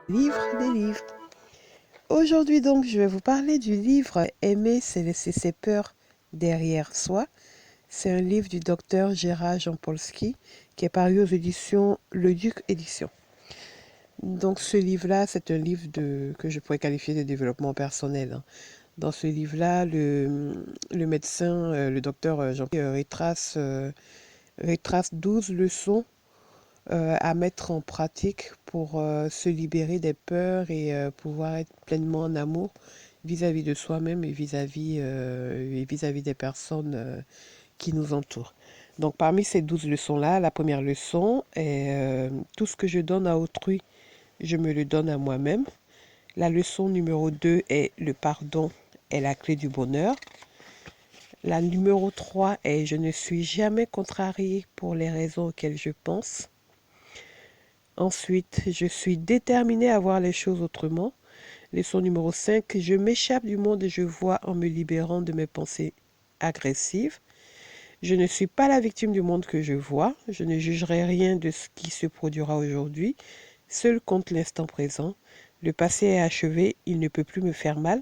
Livre des livres. Aujourd'hui donc, je vais vous parler du livre Aimer, c'est laisser ses peurs derrière soi. C'est un livre du docteur Gérard Jampolsky qui est paru aux éditions Le Duc Éditions. Donc ce livre-là, c'est un livre que je pourrais qualifier de développement personnel. Dans ce livre-là, le médecin, le docteur Jean-Pierre retrace 12 leçons à mettre en pratique pour se libérer des peurs et pouvoir être pleinement en amour vis-à-vis de soi-même et vis-à-vis des personnes qui nous entourent. Donc parmi ces 12 leçons-là, la première leçon est tout ce que je donne à autrui, je me le donne à moi-même. La leçon numéro 2 est le pardon est la clé du bonheur. La numéro 3 est je ne suis jamais contrarié pour les raisons auxquelles je pense. Ensuite, je suis déterminée à voir les choses autrement. Leçon numéro 5, je m'échappe du monde et je vois en me libérant de mes pensées agressives. Je ne suis pas la victime du monde que je vois. Je ne jugerai rien de ce qui se produira aujourd'hui. Seul compte l'instant présent. Le passé est achevé, il ne peut plus me faire mal.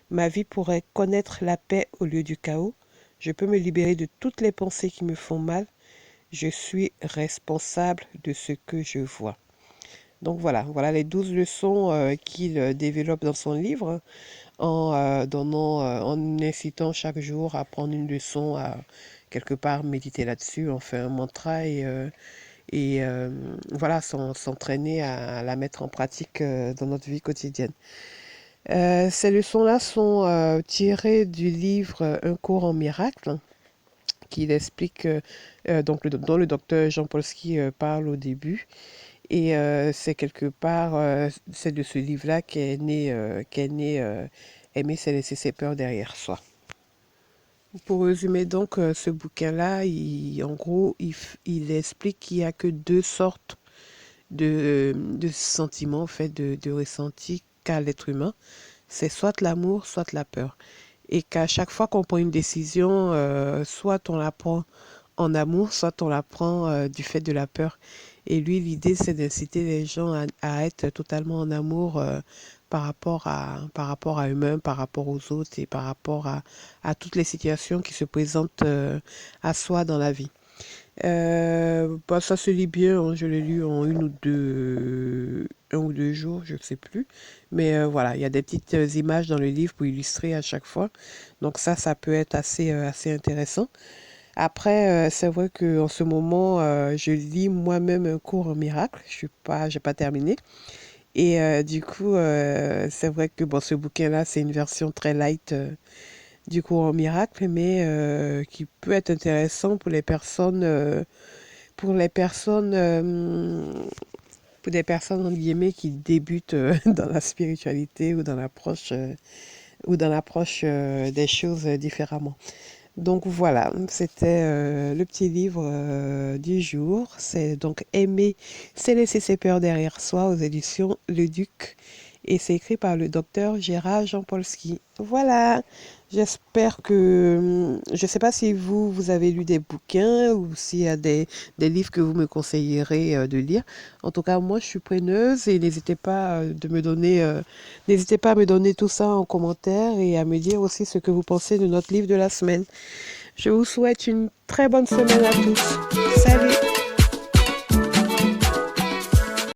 Ma vie pourrait connaître la paix au lieu du chaos. Je peux me libérer de toutes les pensées qui me font mal. Je suis responsable de ce que je vois. Donc voilà les 12 leçons qu'il développe dans son livre en incitant chaque jour à prendre une leçon, à quelque part méditer là-dessus, on fait un mantra et voilà, s'entraîner à la mettre en pratique dans notre vie quotidienne. Ces leçons-là sont tirées du livre Un cours en miracle, qui explique, dont le docteur Jean Polsky parle au début. Et c'est quelque part, c'est de ce livre-là qu'est né Aimer, c'est laisser ses peurs derrière soi. Pour résumer donc ce bouquin-là, en gros, il explique qu'il n'y a que deux sortes de sentiments, en fait, de ressentis qu'a l'être humain. C'est soit l'amour, soit la peur. Et qu'à chaque fois qu'on prend une décision, soit on la prend en amour, soit on la prend du fait de la peur. Et lui, l'idée, c'est d'inciter les gens à être totalement en amour par rapport à eux-mêmes, par rapport aux autres et par rapport à toutes les situations qui se présentent à soi dans la vie. Bah, ça se lit bien, hein, je l'ai lu en un ou deux jours, je ne sais plus. Mais voilà, il y a des petites images dans le livre pour illustrer à chaque fois. Donc ça peut être assez intéressant. Après, c'est vrai qu'en ce moment, je lis moi-même un cours en miracle. J'ai pas terminé. Et du coup, c'est vrai que bon, ce bouquin-là, c'est une version très light du cours en miracle, mais qui peut être intéressant pour les personnes, pour des personnes entre guillemets qui débutent dans la spiritualité ou dans l'approche des choses différemment. Donc voilà, c'était le petit livre du jour. C'est donc Aimer, c'est laisser ses peurs derrière soi aux éditions Le Duc. Et c'est écrit par le docteur Gérard Jampolsky. Voilà, j'espère que... Je ne sais pas si vous avez lu des bouquins ou s'il y a des livres que vous me conseillerez de lire. En tout cas, moi, je suis preneuse et n'hésitez pas à me donner tout ça en commentaire et à me dire aussi ce que vous pensez de notre livre de la semaine. Je vous souhaite une très bonne semaine à tous. Salut!